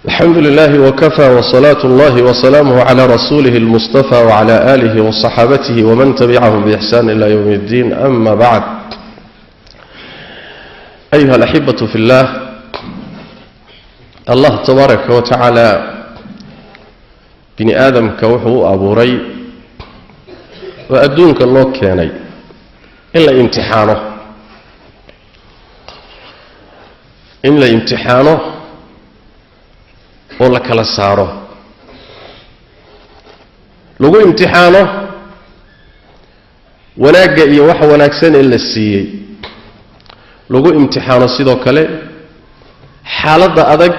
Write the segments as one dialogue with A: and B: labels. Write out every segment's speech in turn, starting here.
A: الحمد لله وكفى وصلاة الله وسلامه على رسوله المصطفى وعلى آله وصحابته ومن تبعهم بإحسان إلى يوم الدين. أما بعد، أيها الأحبة في الله، الله تبارك وتعالى بني آدم كوحو أبو ري وأدونك الله كياني إلا امتحانه oo la kala saaro lagu imtixaano wanaaga iyo wax wanaagsan ee la siiyay lagu imtixaano sidoo kale xaaladda adag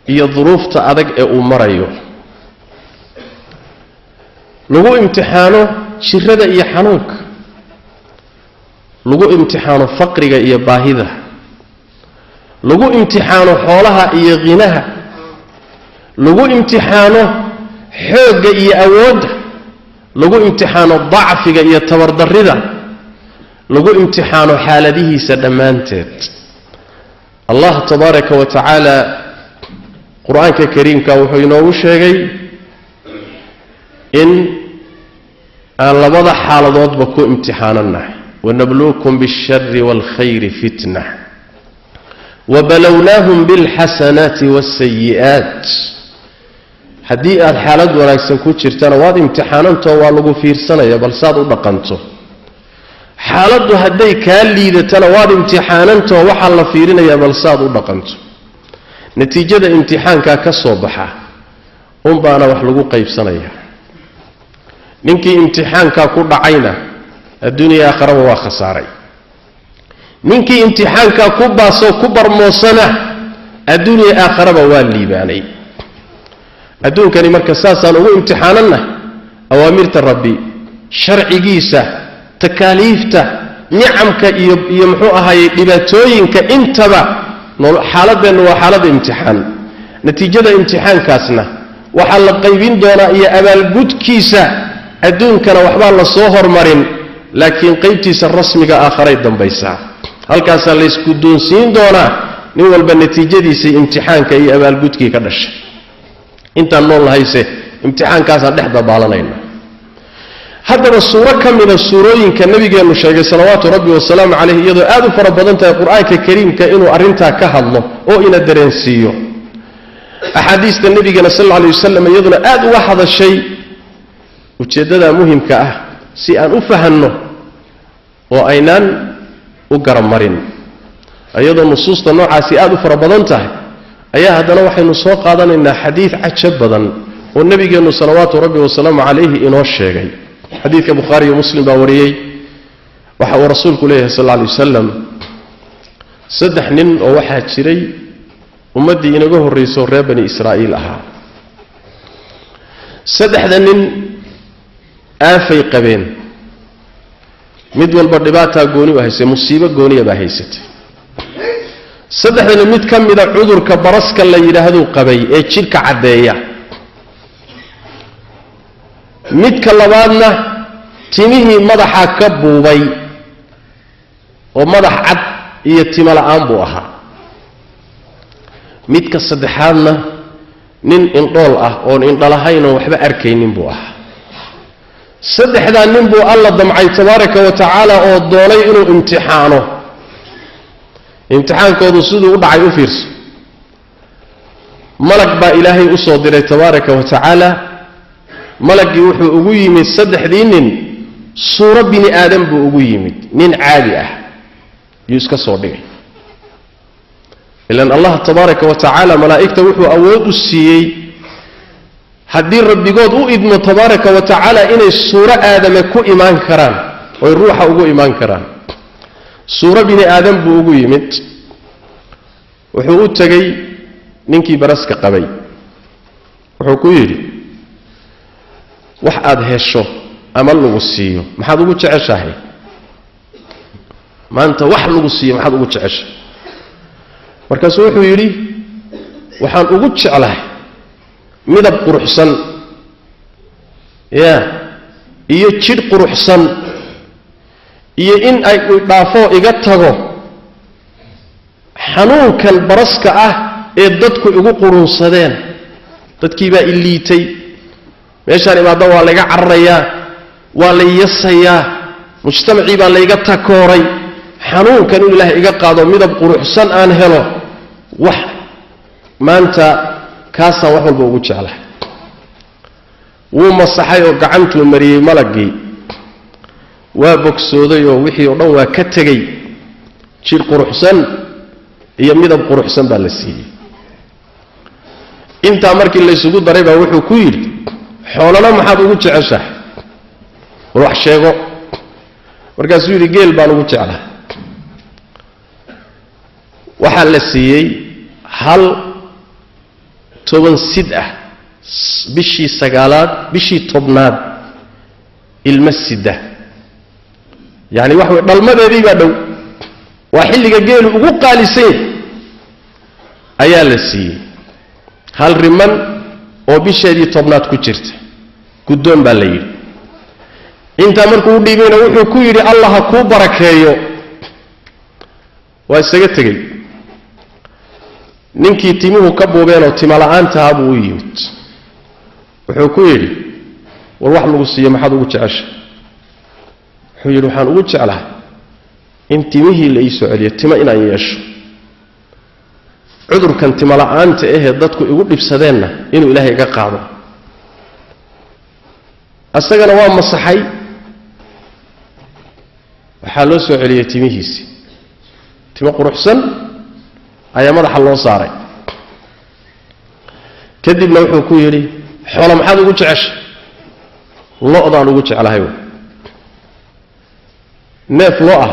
A: iyo duruufta adag ee uu marayo lagu imtixaano shirada iyo xanuunka lagu imtixaano faqriga iyo baahida lagu imtixaano xoolaha iyo qinaha lagu imtixaano xoogga iyo awoodda lagu imtixaano dacfiga iyo tabardarrida lagu imtixaano xaaladihiisa dhammaanteed. allah tabaaraka wa tacaala qur-aanka kariimka wuxuu inoogu sheegay in aan labada xaaladoodba ku imtixaananahay. wanabluukum biاlshari wاlkhayri fitna wabalownaahum biاlxasanaati wاlsayi'aat. haddii aad xaalad wanaagsan ku jirtana waad imtixaanantoo waa lagu fiirsanaya bal saad u dhaqanto. xaaladdu hadday kaa liidatana waad imtixaanantoo waxaa la fiirinayaa bal saad u dhaqanto. natiijada imtixaankaa ka soo baxa unbaana wax lagu qaybsanaya. ninkii imtixaankaa ku dhacayna adduuniya aakharaba waa khasaaray. ninkii imtixaankaa ku baasoo ku barmoosana adduuniya aakharaba waa liibaanay. adduunkani marka saasaan ugu imtixaanannahay awaamirta rabbi, sharcigiisa, takaaliifta, nicamka iyo muxuu ahaayey dhibaatooyinka intaba xaaladeennu waa xaalada imtixaan. natiijada imtixaankaasna waxaa la qaybin doonaa iyo abaalgudkiisa adduunkana waxbaa la soo hormarin, laakiin qaybtiisa rasmiga aakharay dambaysaa. halkaasaa laysku doonsiin doonaa nin walba natiijadiisa imtixaanka iyo abaalgudkii ka dhashay. intaan nool lahayse imtixaankaasaan dhex dabaalanayna. haddaba suuro ka mida suurooyinka nabigeennu sheegay salawaatu rabbi wasalaamu calayh, iyadoo aad u fara badan tahay qur-aanka kariimka inuu arrintaa ka hadlo oo ina dareensiiyo. axaadiista nabigana sal alla alay wasalam iyaduna aad uga hadashay ujeeddada muhimka ah si aan u fahanno oo aynaan u garamarin. iyadoo nusuusta noocaasi aad u fara badan tahay ayaa haddana waxaynu soo qaadanaynaa xadiid cajab badan oo nabigeennu salawaatu rabbi wasalaamu calayhi inoo sheegay. xadiidka bukhaari iyo muslim baa wariyey. waxa uu rasuulku leeyahay sal alla alay wasalam, 3 nin oo waxaa jiray ummaddii inaga horraysoo reer bani israa'iil ahaa. 3da nin aafay qabeen, mid walba dhibaataa gooni u haysay, musiibo gooniya baa haysatay. 3dani mid ka mida cudurka baraska la yidhaahduu qabay ee jidhka caddeeya. midka labaadna timihii madaxa ka buubay oo madax cad iyo timo la'aan buu ahaa. midka saddexaadna nin indhool ah oon indhalahayn oo waxba arkaynin buu ahaa. 3daa nin buu alla damcay tabaaraka wa tacaala oo doonay inuu imtixaano. imtixaankoodu siduu u dhacay u fiirso. malag baa ilaahay u soo diray tabaaraka wa tacaala. malaggii wuxuu ugu yimid 3dii nin suuro bini aadam buu ugu yimid, nin caadi ah yuu iska soo dhigay. ilaan allah tabaaraka wa tacaala malaa'igta wuxuu awood u siiyey haddii rabbigood u idmo tabaaraka wa tacaala inay suuro aadame ku imaan karaan oy ruuxa ugu imaan karaan. suuro bini aadam buu ugu yimid. wuxuu u tegey ninkii baraska qabay. wuxuu ku yidhi, wax aad hesho ama lagu siiyo maxaad ugu jeceshahay? maanta wax lagu siiyo maxaad ugu jeceshahay? markaasuu wuxuu yidhi, waxaan ugu jeclahay midab quruxsan iyo jidh quruxsan iyo in ay dhaafo iga tago xanuunkan baraska ah ee dadku igu qurunsadeen dadkii baa iliitay meeshaan imaada waa laga cararayaa waa la yasayaa mujtamacii baa layga takooray xanuunkan in ilaahay iga qaado midab quruxsan aan helo wax maanta kaasaan wax walba ugu jeclahay wuu masaxay oo gacantuu mariyey malagii waa bogsooday oo wixii oo dhan waa ka tegey jir quruxsan iyo midab quruxsan baa la siiyey intaa markii la isugu daray baa wuxuu ku yidhi xoolana maxaad ugu jeceshahay war wax sheego markaasuu yidhi geel baan ugu jeclahay waxaa la siiyey hal 10 sid ah bishii 9aad bishii 10aad ilma sida yani wax way dhalmadeedii baa dhow waa xilliga geelu ugu qaalisay ayaa la siiyey hal riman oo bisheedii 10aad ku jirta gudoon baa la yidhi inta markuu dhiibeyna wuxuu ku yidhi allah ha kuu barakeeyo waa isaga tegey ninkii timuhu ka buubeen oo tima la'aanta ah buu yimid wuxuu ku yidhi war wax lagu siiyo maxaad ugu jeceshay wuxuu yidhi waxaan ugu jeclahay in timihii la ii soo celiyo tima inaan yeesho cudurkan tima la'aanta ahee dadku igu dhibsadeenna inuu ilaahay iga qaado asagana waa masaxay waxaa loo soo celiyey timihiisii timo quruxsan ayaa madaxa loo saaray kadibna wuxuu ku yidhi xoolo maxaad ugu jeceshay lo'daan ugu jeclahay neef lo ah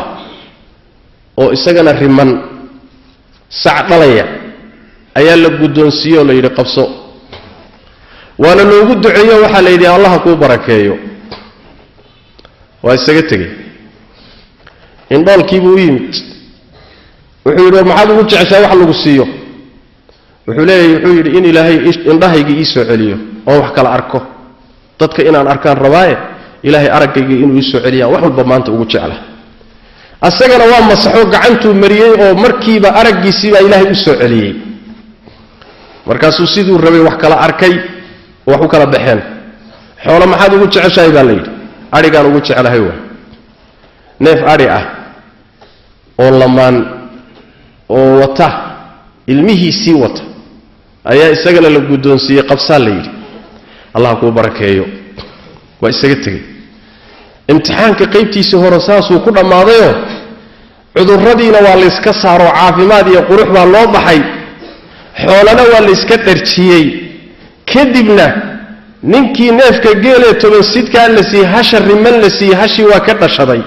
A: oo isagana riman sac dhalaya ayaa la guddoonsiiyey oo la yidhi qabso waana loogu duceeyo waxaa la yidhi allah kuu barakeeyo waa isaga tegey indhoolkiibuu u yimid wuxuu yidhi war maxaad ugu jeceshaa wax lagu siiyo wuxuu leeyahay wuxuu yidhi in ilaahay indhahaygii ii soo celiyo oo wax kala arko dadka inaan arkaan rabaaye ilaahay araggaygii inuu ii soo celiyaan wax walba maanta ugu jecla asagana waa masaxo gacantuu mariyey oo markiiba araggiisii baa ilaahay u soo celiyey markaasuu siduu rabay wax kala arkay wax u kala baxeen xoolo maxaad ugu jeceshahay baa la yidhi adhigaan ugu jeclahay waa neef adhi ah oo lamaan oo wata ilmihiisii wata ayaa isagana la guddoonsiiyey qabsaa la yidhi allah kuu barakeeyo waa isaga tegey imtixaanka qaybtiisii hore saasuu ku dhammaadayoo cudurradiina waa layska saaroo caafimaad iyo qurux baa loo baxay xoolana waa layska dharjiyey kadibna ninkii neefka geelee 10 sidkaa la siiyey hasha riman la siiyey hashii waa ka dhashaday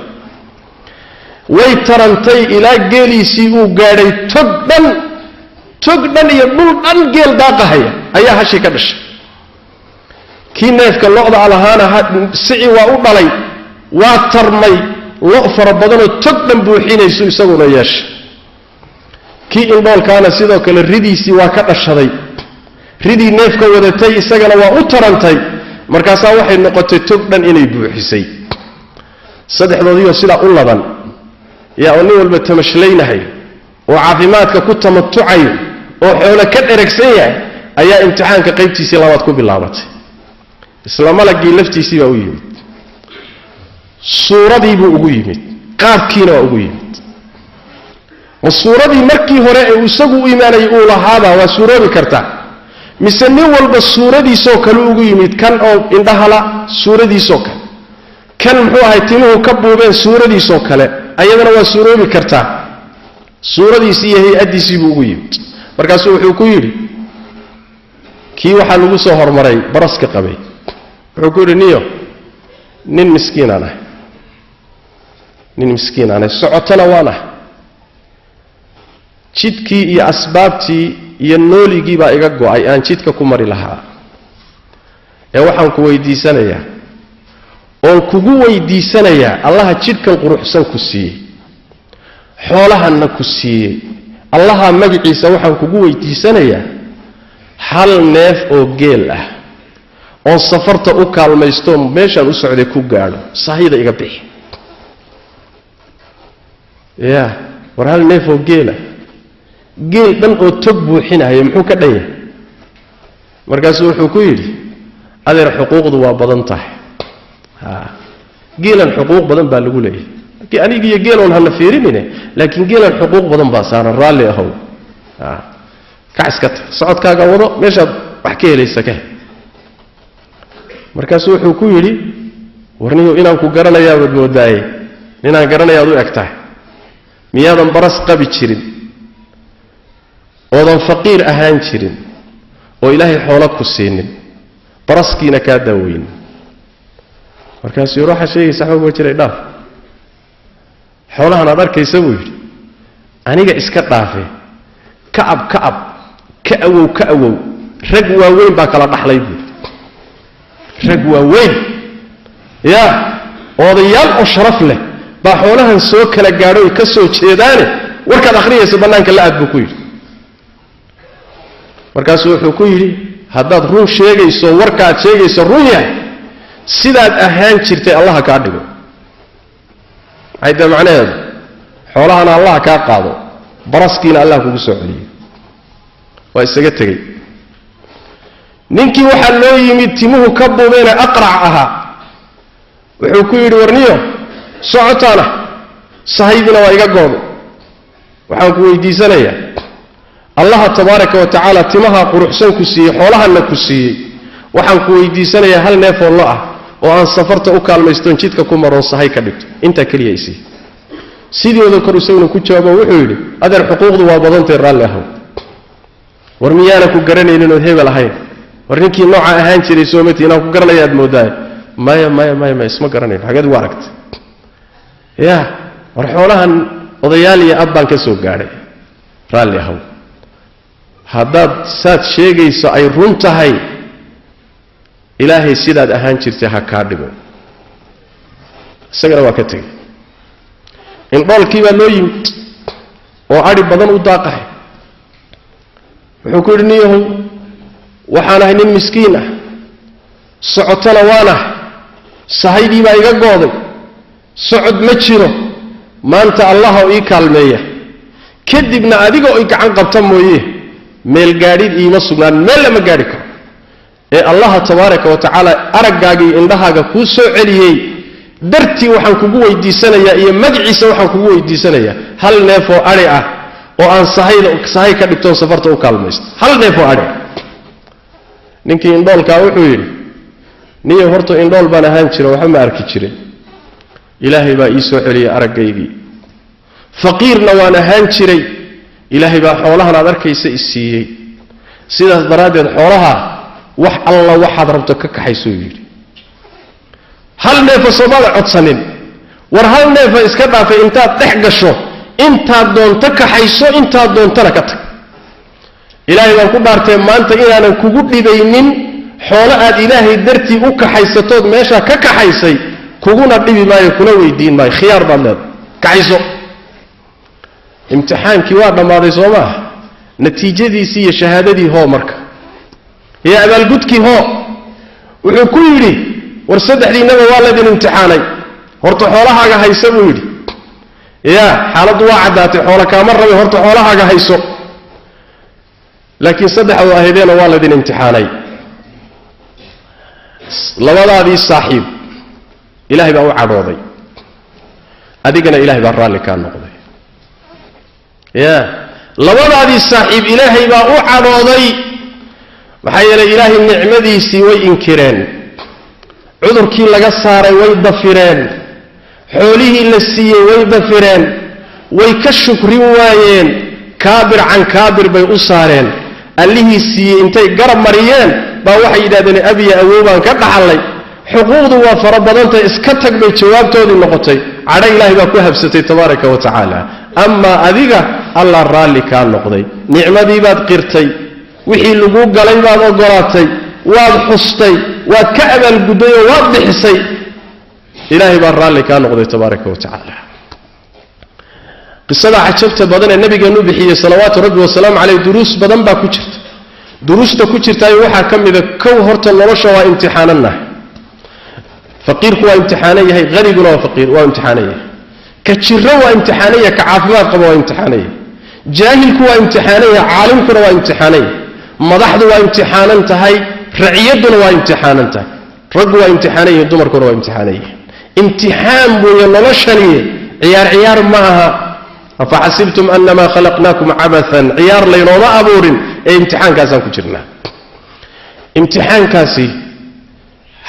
A: way tarantay ilaa geeliisii uu gaadhay tog dhan iyo dhul dhan geel daaqahaya ayaa hashii ka dhashay kii neefka lo'da alahaana sici waa u dhalay waa tarmay lo' fara badanoo tog dhan buuxinayso isaguna yeeshay kii indhoolkaana sidoo kale ridiisii waa ka dhashaday ridii neefka wadatay isagana waa u tarantay markaasaa waxay noqotay tog dhan inay buuxisay saddexdoodiioo sidaa u laban yaa oo nin walba tamashleynahay oo caafimaadka ku tamatucayo oo xoolo ka dheragsan yahay ayaa imtixaanka qaybtiisii labaad ku bilaabatay isla malagii laftiisii baa u yimid suuradii buu ugu yimid qaabkiina waa ugu yimid ma suuradii markii hore ee isagu u imaanayay uu lahaabaa waa suuroobi kartaa mise nin walba suuradiisoo kale ugu yimid kan oo indhahala suuradiisoo kale kan muxuu ahay timuhu ka buubeen suuradiisoo kale ayadana waa suuroobi kartaa suuradiisii iyo hay-addiisii buu ugu yimid markaasuu wuxuu ku yidhi kii waxaa lagu soo hormaray baraska qabay wuxuu ku yidhi niyo nin miskiinaan ah nin miskiinaan ah socotana waan ah jidkii iyo asbaabtii iyo nooligii baa iga go'ay aan jidka ku mari lahaa ee waxaan ku weydiisanayaa oon kugu weydiisanayaa allaha jidhkan quruxsan ku siiyey xoolahanna ku siiyey allaha magaciisa waxaan kugu weydiisanayaa hal neef oo geel ah oo safarta u kaalmaysto meeshaan u socday ku gaadho sahayda iga bixi war hal neef oo geel ah geel dhan oo tog buuxinaya muxuu ka dhan yahay markaasuu wuxuu ku yidhi adeer xuquuqdu waa badan tahay geelan xuquuq badan baa lagu leeyahay aniga iyo geeloon hana fiirinine laakiin geelan xuquuq badan baa saaran raalli ahow kac iska tag socodkaaga wado meeshaad wax ka helaysa ka hel markaasuu wuxuu ku yidhi warniyo inaan ku garanayaa baad moodaaye ninaan garanayaad u eg tahay miyaadan baras qabi jirin oodan faqiir ahaan jirin oo ilaahay xoolo ku siinin baraskiina kaa daaweyn markaasuu yidhi waxaa sheegaysa waxba jiray dhaaf xoolahan aad arkaysa buu yidhi aniga iska dhaafe kacab ka awow rag waaweyn baa kala dhaxlay buu rag waaweyn yaa odayaal oo sharaf leh baa xoolahan soo kala gaadhoy ka soo jeedaane warkaad akhriyaysa bannaanka la aad buu ku yidhi markaasuu wuxuu ku yidhi haddaad run sheegayso warkaad sheegayso run yahay sidaad ahaan jirtay allaha kaa dhigo maxay tahay macnaheedu xoolahana allaha kaa qaado baraskiina allah kugu soo celiyo waa isaga tegey ninkii waxaa loo yimid timuhu ka buubeena aqrac ahaa wuxuu ku yidhi warniyo socotaana sahaydina waa iga goodo waxaan ku weydiisanayaa allaha tabaaraka wa tacaala timaha quruxsan ku siiyey xoolahana ku siiyey waxaan ku weydiisanayaa hal neefoo lo ah oo aan safarta u kaalmaystoon jidka ku maroon sahay ka dhigto intaa keliya isii sidooda kor isaguna ku jawaabo wuxuu yidhi adeer xuquuqdu waa badantay raalli ahow war miyaana ku garanaynin ood hebel ahayn war ninkii nooca ahaan jiray soomati inaan ku garanayaad moodaaye maya isma garanayn xageed ugu aragtay ya war xoolahan odayaal iyo ab baan ka soo gaadhay raalli ahow haddaad saad sheegayso ay run tahay ilaahay sidaad ahaan jirtay ha kaa dhigo isagana waa ka tegey indhoolkii baa loo yimid oo adhi badan u daaqahay wuxuu ku yidhi niyahow waxaan ahay nin miskiin ah socotana waan ahay sahaydii baa iga gooday socod ma jiro maanta allaha ii kaalmeeya kadibna adiga oo i gacan qabta mooye meel gaadhid iima sugnaan meel lama gaadhi karo ee allaha tabaaraka wa tacaala araggaaga iyo indhahaaga kuu soo celiyey dartii waxaan kugu weydiisanayaa iyo magaciisa waxaan kugu weydiisanayaa hal neefoo adhi ah oo aan sahay ka dhigtoon safarta u kaalmaysto hal neefoo adhi ninkii indhoolkaa wuxuu yidhi niyo horta indhool baan ahaan jira waxba ma arki jirin ilaahay baa ii soo celiyey araggaygii faqiirna waan ahaan jiray ilaahay baa xoolahan aad arkaysa i siiyey sidaas daraaddeed xoolaha wax alla waxaad rabto ka kaxaysuu yidhi hal neefa soomaada codsanin war hal neefa iska dhaafay intaad dhex gasho intaad doonto kaxayso intaad doontana ka tag ilaahay baan ku dhaartee maanta inaanan kugu dhibaynin xoolo aad ilaahay dartii u kaxaysatood meeshaa ka kaxaysay kuguna dhibi maayo kuna weydiin maayo khiyaar baad leedahay kaxayso imtixaankii waa dhammaaday soo maaha natiijadiisii iyo shahaadadii hoo marka iyo abaalgudkii hoo wuxuu ku yidhi war saddexdiinaba waa laydin imtixaanay horta xoolahaaga hayso buu yidhi ya xaaladdu waa caddaatay xoolo kaama rabi horta xoolahaaga hayso laakiin saddexdu ahaydeena waa laydin imtixaanay labadaadii saaxiib ilaahay baa u cadhooday adigana ilaahay baa raalli kaa noqday ya labadaadii saaxiib ilaahay baa u cadhooday maxaa yeelay ilaahay nicmadiisii way inkireen cudurkii laga saaray way dafireen xoolihii la siiyey way dafireen way ka shukrin waayeen kaabir can kaabir bay u saareen allihii siiyey intay garab mariyeen baa waxay yidhahdeen abiya awoobaan ka dhaxallay xuquuqdu waa fara badantay iska tag bay jawaabtoodii noqotay cadho ilaahay baa ku habsatay tabaaraka wa tacaala amaa adiga allah raalli kaa noqday nicmadii baad qirtay wixii lagu galay baad ogolaatay waad xustay waad ka abaalgudday oo waad bixisay ilaahay baa raalli kaa noqday tabaaraka wa tacaala qisada cajabta badan ee nabigeenu bixiyey salawaatu rabbi wasalaamu calayh duruus badan baa ku jirta duruusta ku jirtaayo waxaa ka mida kow horta nolosha waa imtixaananahay faqiirku waa imtixaanan yahay haniguna waa imtixaanan yahay ka jiro waa imtixaanan yahay ka caafimaad qaba waa imtixaanan yahay jaahilku waa imtixaanaya caalimkuna waa imtixaanaya madaxdu waa imtixaanan tahay raciyaduna waa imtixaanan tahay raggu waa imtixaanaya dumarkuna waa imtixaanaya imtixaan weeye noloshaniye ciyaar ma aha afaxasibtum annama khalaqnaakum cabathan ciyaar laynooma abuurin ee imtixaankaasaan ku jirnaa imtixaankaasi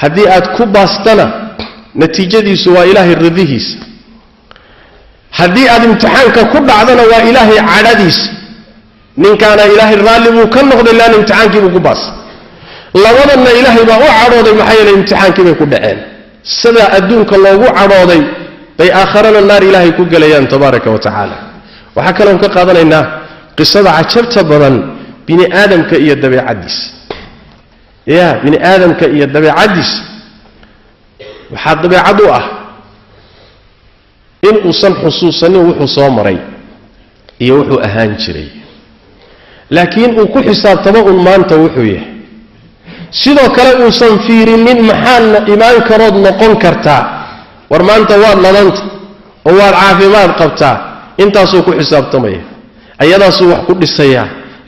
A: haddii aad ku baastana natiijadiisu waa ilaahay ridihiisa haddii aad imtixaanka ku dhacdana waa ilaahay cadhadiisa ninkaana ilaahay raalli buu ka noqday laana imtixaankiibuu ku baas labadanna ilaahay baa u cadhooday maxaa yeelay imtixaankii bay ku dhaceen sidaa adduunka loogu cadhooday bay aakharana naar ilaahay ku gelayaan tabaaraka wa tacaala waxaa kaloon ka qaadanaynaa qisada cajabta badan bini aadamka iyo dabeecaddiisa bini aadamka iyo dabeecaddiisa waxaa dabeecad u ah in uusan xusuusanin wuxuu soo maray iyo wuxuu ahaan jiray laakiin uu ku xisaabtamo un maanta wuxuu yahay sidoo kale uusan fiirinin maxaadna imaan karood noqon kartaa war maanta waad ladanta oo waad caafimaad qabtaa intaasuu ku xisaabtamaya ayadaasuu wax ku dhisayaa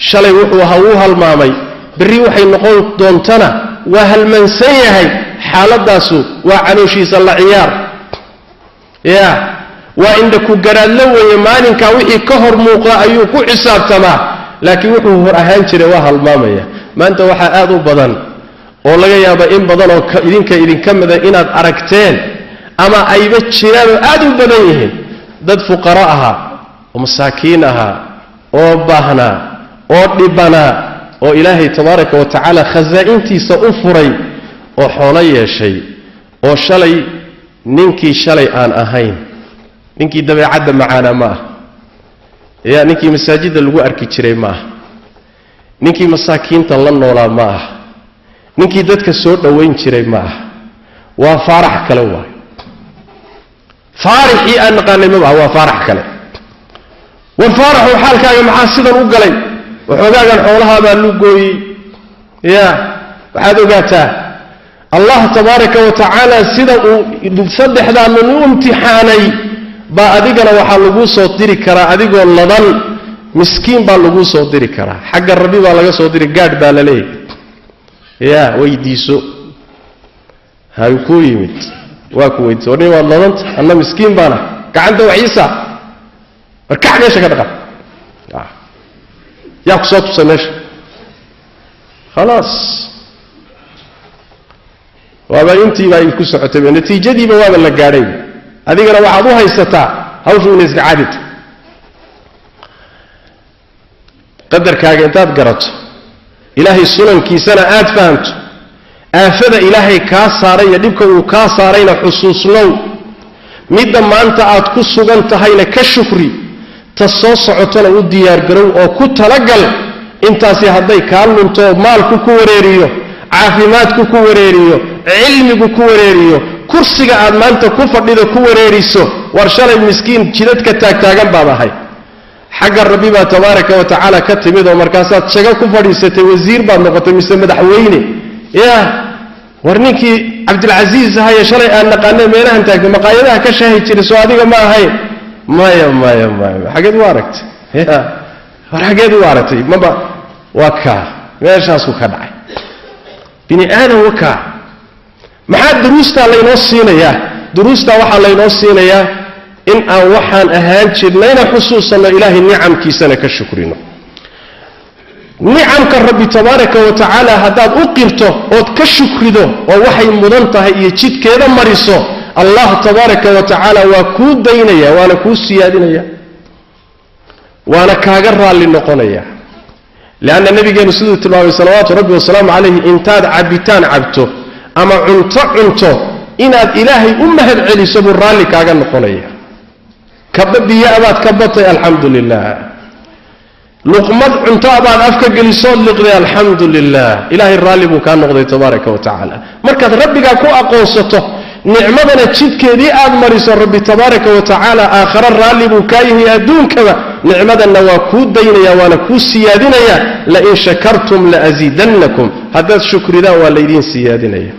A: shalay wuxuu ahaa wuu halmaamay berri waxay noqon doontana waa halmansan yahay xaaladaasu waa calooshiisa la ciyaar waa indha ku garaadla weeye maalinkaa wixii ka hor muuqda ayuu ku xisaabtamaa laakiin wuxuu hor ahaan jiray waa halmaamaya maanta waxaa aad u badan oo laga yaaba in badan oo idinka mida inaad aragteen ama ayba jiraan oo aad u badan yihiin dad fuqaro ahaa oo masaakiin ahaa oo baahnaa oo dhibanaa oo ilaahay tabaaraka wa tacaala khasaa'intiisa u furay oo xoolo yeeshay oo shalay ninkii shalay aan ahayn ninkii dabeecadda macaana ma ah ninkii masaajidda lagu arki jiray ma ah ninkii masaakiinta la noolaa ma ah ninkii dadka soo dhowayn jiray ma ah waa faarax kale waayo faarixii aan naqaanay ma ah waa faarax kale war faaraxu xaalkaaga maxaa sidan u galay waxoogaagan xoolahaabaa lu gooyey waxaad ogaataa allah tabaaraka wa tacaala sida uu saddexdaanu u imtixaanay baa adigana waxaa laguu soo diri karaa adigoo ladan miskiin baa laguu soo diri karaa xagga rabbi baa laga soo diri gaadh baa la leeyahay weydiiso hay ku yimid waa ku weydiiso nin waad ladanta anna miskiin baana gacanta waxiisa markax meesha ka dhaqan yaa ku soo tusa meesha khalaas waaba intiiba ay ku socotay natiijadiiba waaba la gaadhay adigana waxaad u haysataa hawshu inay iska caadito qadarkaaga intaad garato ilaahay sunankiisana aad fahamto aafada ilaahay kaa saaray iyo dhibka uu kaa saarayna xusuusnow midda maanta aad ku sugan tahayna ka shukri ta soo socotona u diyaargarow oo ku talagal intaasi hadday kaa lunto maalku ku wareeriyo caafimaadku ku wareeriyo cilmigu ku wareeriyo kursiga aad maanta ku fadhido ku wareeriso war shalay miskiin jidadka taagtaagan baad ahay xagga rabbi baa tabaaraka wa tacaala ka timid oo markaasaad shago ku fadhiisatay wasiir baad noqotay mise madaxweyne war ninkii cabdilcasiis ahaye shalay aan naqaanay meelahan taagtay maqaayadaha ka shaahi jiray soo adiga ma ahayn maya xageed u aragtay war xageed u aragtay maba waa kaa meeshaasuu ka dhacay bini aadam wakaa maxaa duruustaa laynoo siinayaa duruustaa waxaa laynoo siinayaa in aan waxaan ahaan jirnayna xusuusanno ilaahay nicamkiisana ka shukrino nicamka rabbi tabaaraka wa tacaala haddaad u qirto ood ka shukrido oo waxay mudan tahay iyo jidkeeda mariso allah tabaaraka wa tacaala waa kuu daynaya waana kuu siyaadinaya waana kaaga raalli noqonaya leanna nabigeenu siduu tilmaamay salawaatu rabbi wasalaamu calayhi intaad cabitaan cabto ama cunto inaad ilaahay u mahad celiso buu raalli kaaga noqonaya kabadiya abaad ka batay alxamdu lilah luqmad cunto abaad afka gelisood liqday alxamdu lilah ilaahay raalli buu kaa noqday tabaaraka wa tacaala markaad rabbigaa ku aqoonsato nicmadana jidkeedii aad mariso rabbi tabaaraka wa tacaala aakhara raalli buu kaa yahay adduunkaba nicmadanna waa kuu daynaya waana kuu siyaadinaya lain shakartum laaziidannakum haddaad shukridaan waa laydiin siyaadinaya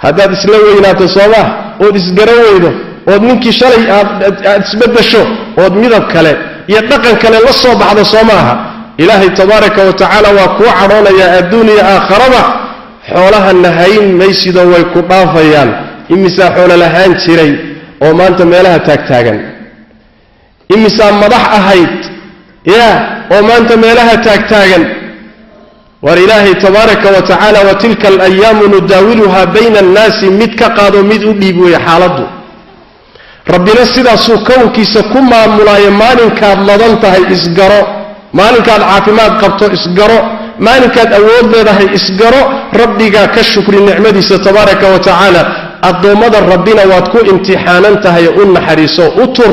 A: haddaad isla weynaato soomaa ood isgaran weydo ood ninkii shalay aad isbedesho ood midab kale يدقن كلا للصوبح هذا صوماها إلهي تبارك وتعالى وكو عرونا يا الدنيا آخرة حولها النهين ميسيدا ويكوطافيان إمسا حول لهان تيري وما أنت ميلها تاكتاغن إمسا مضح أهيت يا وما أنت ميلها تاكتاغن والإلهي تبارك وتعالى وتلك الأيام نداولها بين الناس مدك قادوا مدء بيبو يحالده ربنا سيدا سوكون كيسا كما ملاي مالنكا لضنتها إسقروا مالنكا العافمات قبطوا إسقروا مالنكا الأول لها إسقروا ربك كالشكر النعمة تبارك وتعالى الضومد ربنا واتكو امتحانانتها يقول حريصو أطر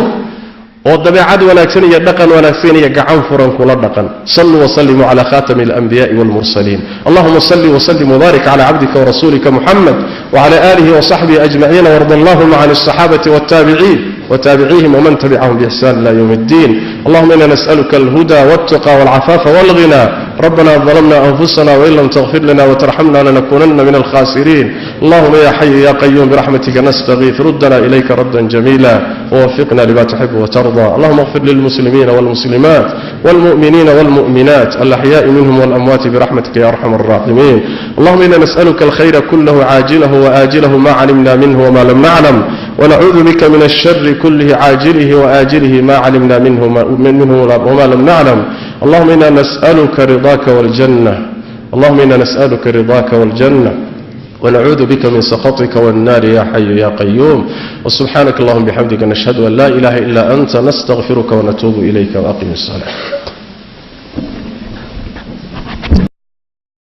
A: والضبيعات ونكسين يدقن ونكسين يقعن فرن كل دقن صلوا وسلموا على خاتم الأنبياء والمرسلين اللهم صل وسلم وبارك على عبدك ورسولك محمد وعلى آله وصحبه أجمعين وارض اللهم عن الصحابة والتابعين وتابعيهم ومن تبعهم بإحسان إلى يوم الدين اللهم إنا نسألك الهدى والتقى والعفاف والغنى ربنا ظلمنا أنفسنا وإن لم تغفر لنا وترحمنا لنكونن من الخاسرين اللهم يا حي يا قيوم برحمتك نستغيث ردنا إليك ردا جميلا ووفقنا لما تحب وترضى اللهم اغفر للمسلمين والمسلمات والمؤمنين والمؤمنات الأحياء منهم والأموات برحمتك يا أرحم الراحمين اللهم إنا نسألك الخير كله عاجله وآجله ما علمنا منه وما لم نعلم ونعوذ بك من الشر كله عاجله وآجله ما علمنا منه وما لم نعلم اللهم إنا نسألك رضاك والجنة اللهم إنا نسألك رضاك والجنة ونعوذ بك من سخطك والنار يا حي يا قيوم وسبحانك اللهم بحمدك نشهد أن لا إله إلا أنت نستغفرك ونتوب إليك وأقم الصلاة